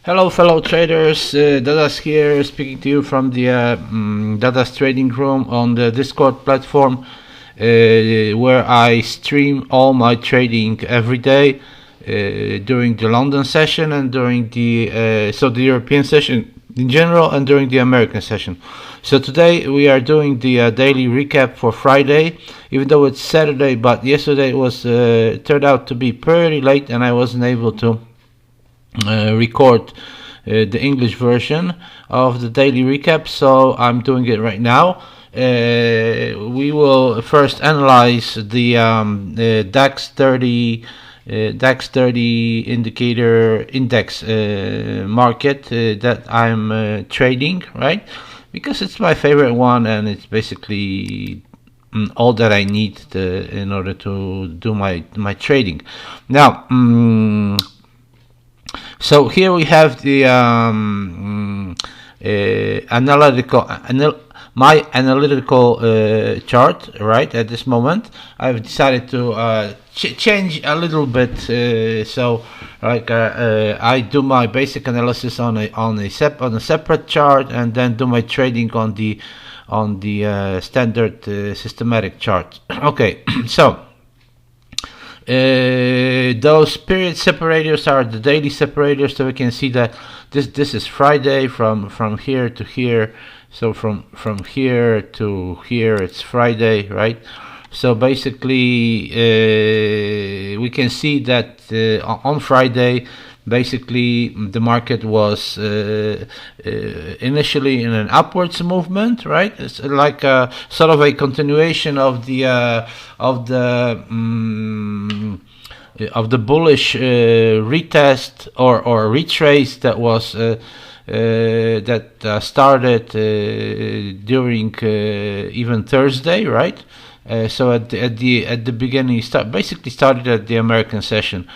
Hello, fellow traders. Dadas here, speaking to you from the Dadas trading room on the Discord platform, where I stream all my trading every day during the London session and during the the European session in general and during the American session. So today we are doing the daily recap for Friday, even though it's Saturday. But yesterday it was turned out to be pretty late, and I wasn't able to record the English version of the daily recap, so I'm doing it right now. We will first analyze the DAX 30 indicator index market that I'm trading, right? Because it's my favorite one, and it's basically all that I need in order to do my trading. Now, so here we have the my analytical chart. Right at this moment, I've decided to change a little bit. I do my basic analysis on a separate chart, and then do my trading on the standard systematic chart. Okay, so. Those period separators are the daily separators, so we can see that this is Friday from here to here. So from here to here it's Friday, right? So basically we can see that on Friday basically the market was initially in an upwards movement, right? It's like a sort of a continuation of the bullish retest or retrace that was started during even Thursday, right? So at the beginning, basically started at the American session,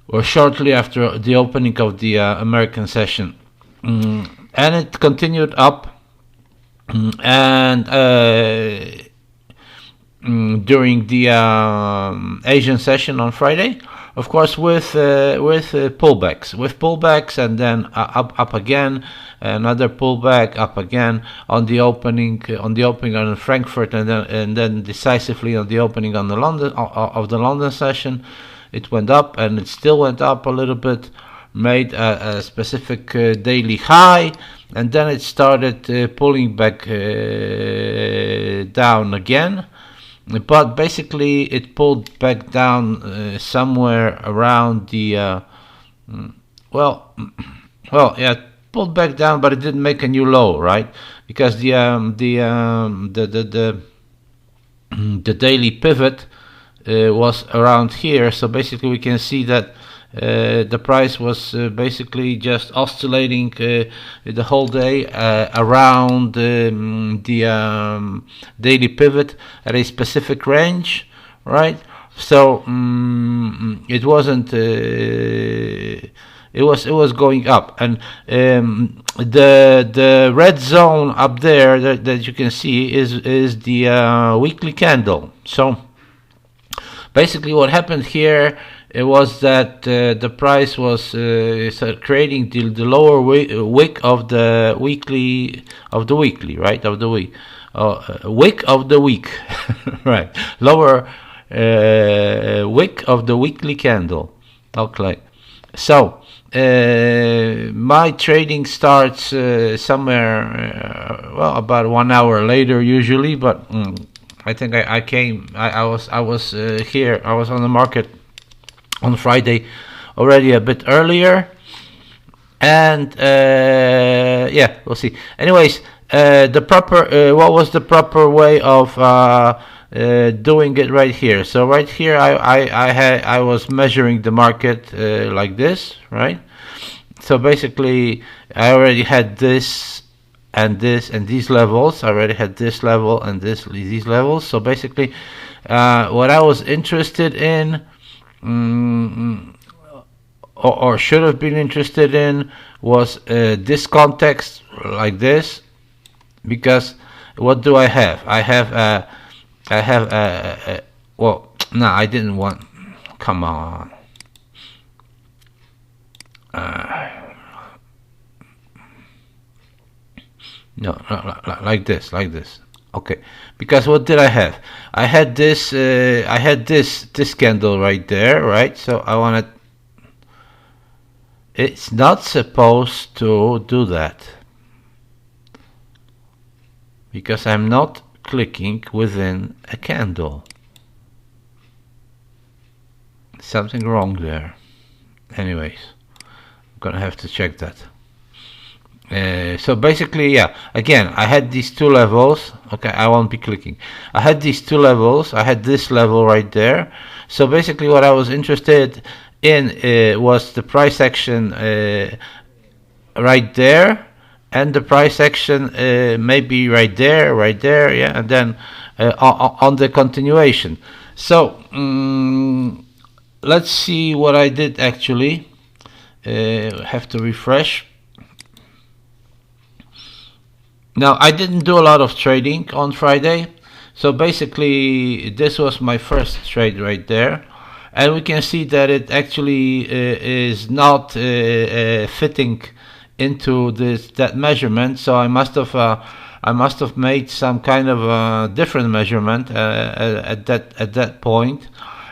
or shortly after the opening of the American session, and it continued up, and during the Asian session on Friday, of course, with pullbacks, and then up again, another pullback, up again on the opening on Frankfurt, and then decisively on the opening on the London session. It went up, and it still went up a little bit, made a specific daily high, and then it started pulling back down again. But basically, it pulled back down somewhere around the pulled back down, but it didn't make a new low, right? Because the daily pivot was around here, so basically we can see that the price was basically just oscillating the whole day around the daily pivot at a specific range, right? So it wasn't. It was going up, and the red zone up there that you can see is the weekly candle. So basically, what happened here, it was that the price was creating the lower wick of the weekly, right? Of the week, wick of the week, right? Lower wick of the weekly candle. Okay, so my trading starts somewhere about 1 hour later usually, but I think I was here. I was on the market on Friday already a bit earlier, and we'll see. Anyways, what was the proper way of doing it right here? So right here, I was measuring the market like this, right? So basically, I already had this and this and these levels. I already had this level and these levels. So basically, what I was interested in, or should have been interested in, was this context like this, because what do I have? I have no, I didn't want. Come on. No, like this, like this. Okay, because what did I have? I had this. I had this candle right there, right? So I wanted. It's not supposed to do that because I'm not clicking within a candle. Something wrong there. Anyways, I'm gonna have to check that. So basically, yeah, again, I had these two levels. Okay, I won't be clicking. I had these two levels. I had this level right there. So basically what I was interested in was the price action right there, and the price action maybe right there, yeah, and then on the continuation. So let's see what I did actually. Have to refresh. Now, I didn't do a lot of trading on Friday, so basically this was my first trade right there, and we can see that it actually is not fitting into that measurement. So I must have made some kind of a different measurement at that point.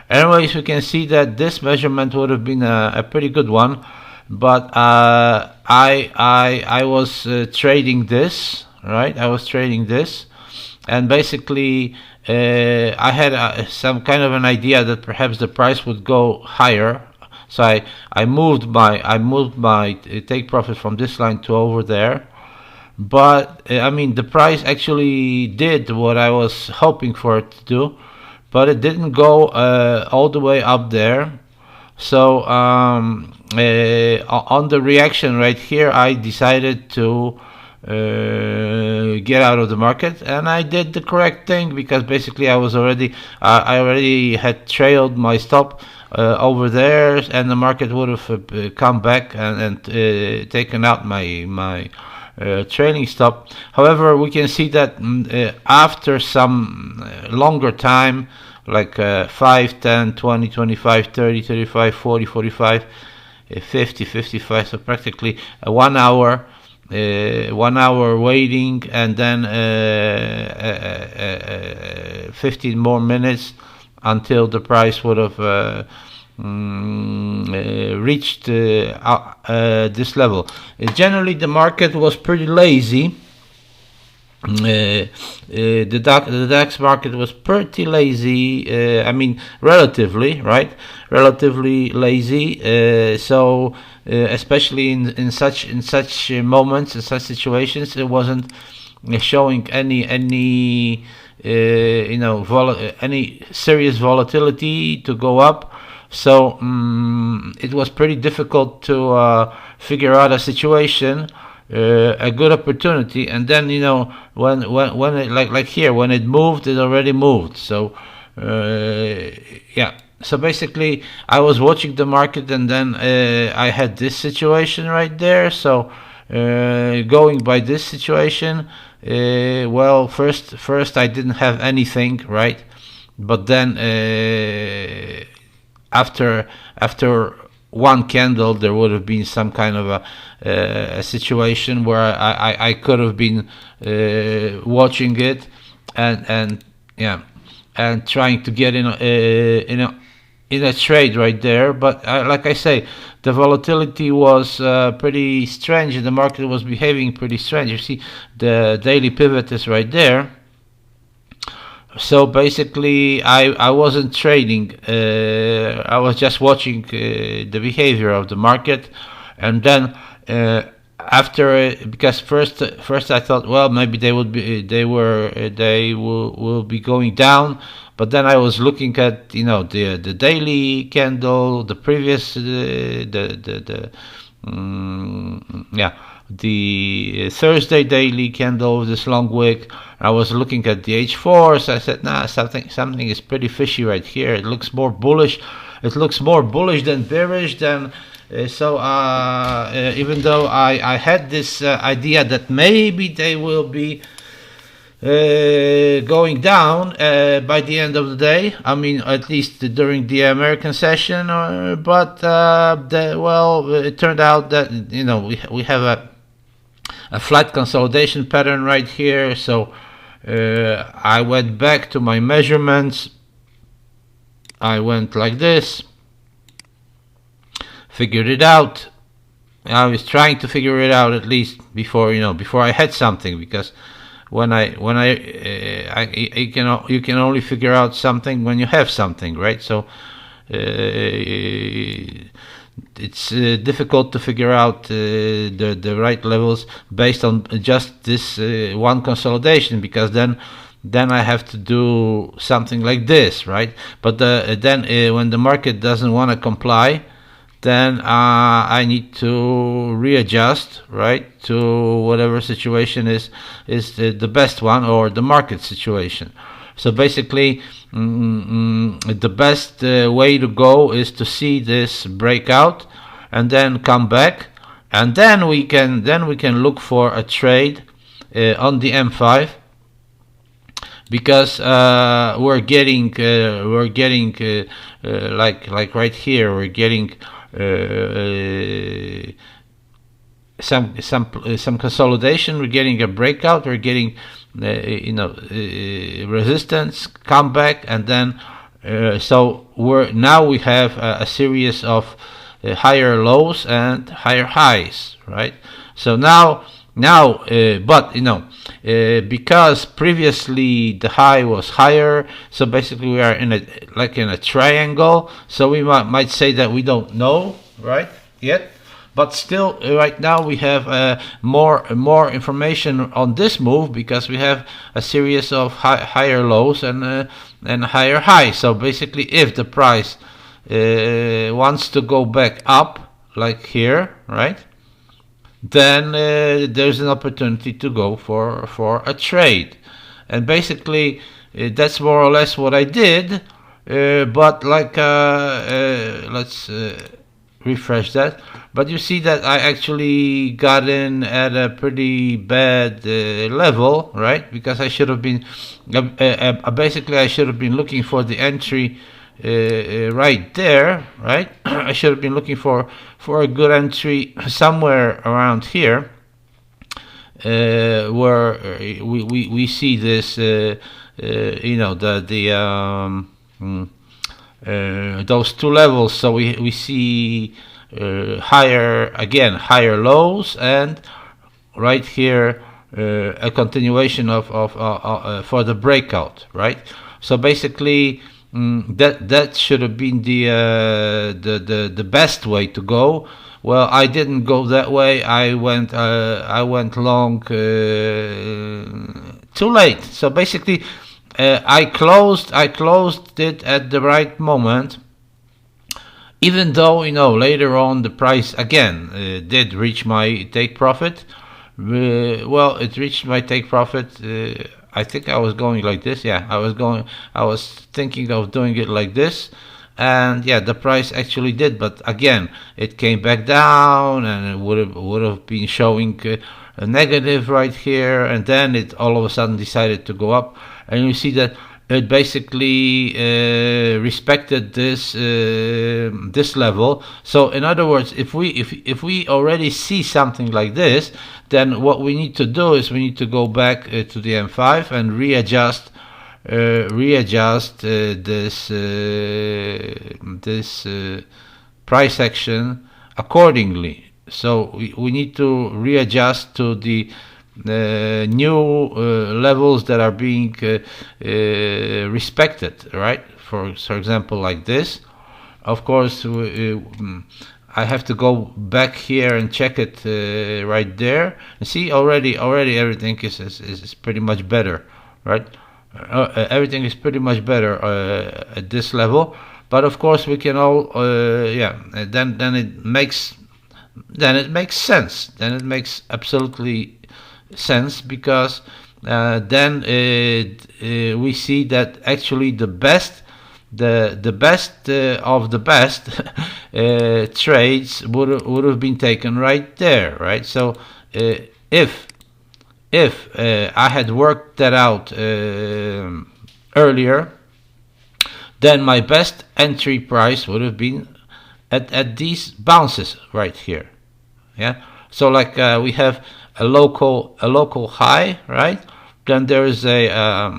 Anyways, we can see that this measurement would have been a pretty good one, but I was trading this. Right, I was trading this, and basically I had some kind of an idea that perhaps the price would go higher. So I moved my take profit from this line to over there, but I mean the price actually did what I was hoping for it to do, but it didn't go all the way up there. So on the reaction right here, I decided to get out of the market, and I did the correct thing because basically I already had trailed my stop over there, and the market would have come back and taken out my trailing stop. However, we can see that after some longer time, like 5, 10, 20, 25, 30, 35, 40, 45, 50, 55, so practically 1 hour. 1 hour waiting, and then 15 more minutes until the price would have reached this level. Generally, the market was pretty lazy. The DAX market was pretty lazy. I mean, relatively, right? Relatively lazy. So especially in such moments, in such situations, it wasn't showing any any serious volatility to go up. So it was pretty difficult to figure out a situation. A good opportunity, and then when it like here, when it moved, it already moved. So yeah, so basically I was watching the market, and then I had this situation right there. So going by this situation, well, first I didn't have anything, right? But then after one candle, there would have been some kind of a situation where I could have been watching it and trying to get in a trade right there. But like I say, the volatility was pretty strange, and the market was behaving pretty strange. You see, the daily pivot is right there. So basically, I wasn't trading. I was just watching the behavior of the market, and then after, because first I thought, well, maybe they will be going down, but then I was looking at the daily candle, the previous the Thursday daily candle with this long wick. I was looking at the H4, so I said, nah, something is pretty fishy right here. It looks more bullish. It looks more bullish than bearish. Even though I had this idea that maybe they will be going down by the end of the day. I mean, at least during the American session. But it turned out that we have a flat consolidation pattern right here. So I went back to my measurements. I went like this, figured it out. I was trying to figure it out at least before I had something, because when you can only figure out something when you have something, right? So it's difficult to figure out the right levels based on just this one consolidation, because then I have to do something like this, right? But then when the market doesn't want to comply, then I need to readjust, right, to whatever situation is the best one, or the market situation. So basically, the best way to go is to see this breakout and then come back, and then we can look for a trade on the M5, because we're getting like right here, we're getting some consolidation, we're getting a breakout, we're getting resistance, comeback, and then so we have a series of higher lows and higher highs, right? So now but because previously the high was higher, so basically we are in a triangle, so we might say that we don't know right yet, but still right now we have more information on this move, because we have a series of higher lows and higher highs. So basically, if the price wants to go back up like here, right, then there's an opportunity to go for a trade. And basically that's more or less what I did, but like let's refresh that. But you see that I actually got in at a pretty bad level, right? Because I should have been basically I should have been looking for the entry right there, right? I should have been looking for a good entry somewhere around here, where we see this, those two levels. So we see higher lows, and right here a continuation of for the breakout, right? So basically, that should have been the best way to go. Well, I didn't go that way. I went long too late. So basically, I closed it at the right moment, even though later on the price again did reach my take profit. Well, it reached my take profit. I think I was going like this. Yeah, I was thinking of doing it like this, and yeah, the price actually did. But again, it came back down, and it would have been showing a negative right here, and then it all of a sudden decided to go up, and you see that it basically respected this level. So in other words, if we already see something like this, then what we need to do is we need to go back to the M5 and readjust this price action accordingly. So we need to readjust to the new levels that are being respected, right? For example, like this. Of course, I have to go back here and check it right there, and see already everything is pretty much better, right? Everything is pretty much better at this level. But of course, we can all then it makes sense. Then it makes absolutely sense, because then we see that actually the best of the best trades would have been taken right there, right? So if I had worked that out earlier, then my best entry price would have been at these bounces right here. Yeah. So like we have local high, right? Then there is a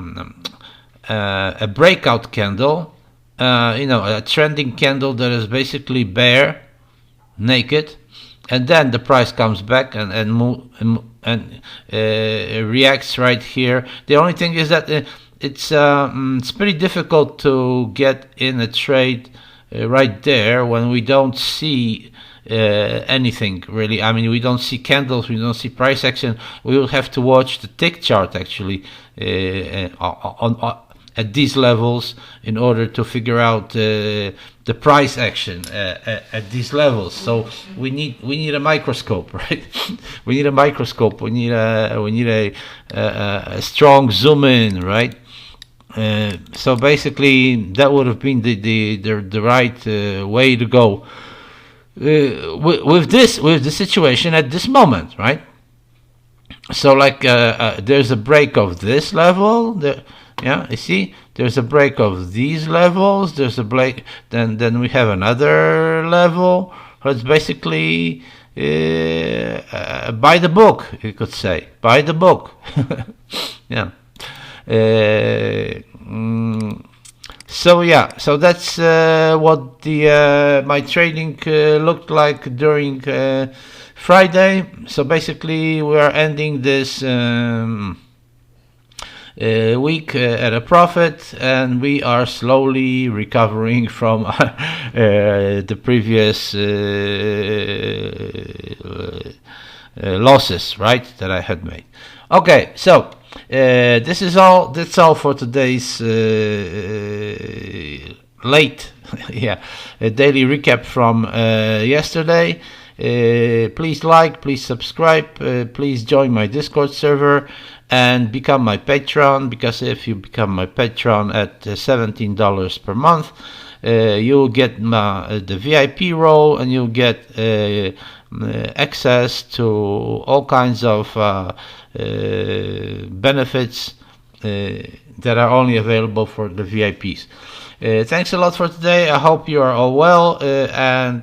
breakout candle, a trending candle that is basically bare, naked, and then the price comes back and reacts right here. The only thing is that it's pretty difficult to get in a trade right there when we don't see anything really. I mean, we don't see candles, we don't see price action. We will have to watch the tick chart actually at these levels in order to figure out the price action at these levels. So we need a microscope, right? We need a microscope. We need a strong zoom in, right? So basically, that would have been the right way to go with the situation at this moment, right? So like there's a break of this level. Yeah, you see, there's a break of these levels. There's a break. Then we have another level. So it's basically by the book, you could say, by the book. Yeah. So that's what my trading looked like during Friday. So basically, we are ending this week at a profit, and we are slowly recovering from the previous losses, right, that I had made. Okay, so that's all for today's late daily recap from yesterday. Please like, please subscribe, please join my Discord server and become my patron, because if you become my patron at $17 per month, you'll get the VIP role, and you'll get access to all kinds of benefits that are only available for the VIPs. Thanks a lot for today. I hope you are all well, and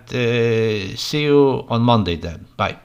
see you on Monday then. Bye.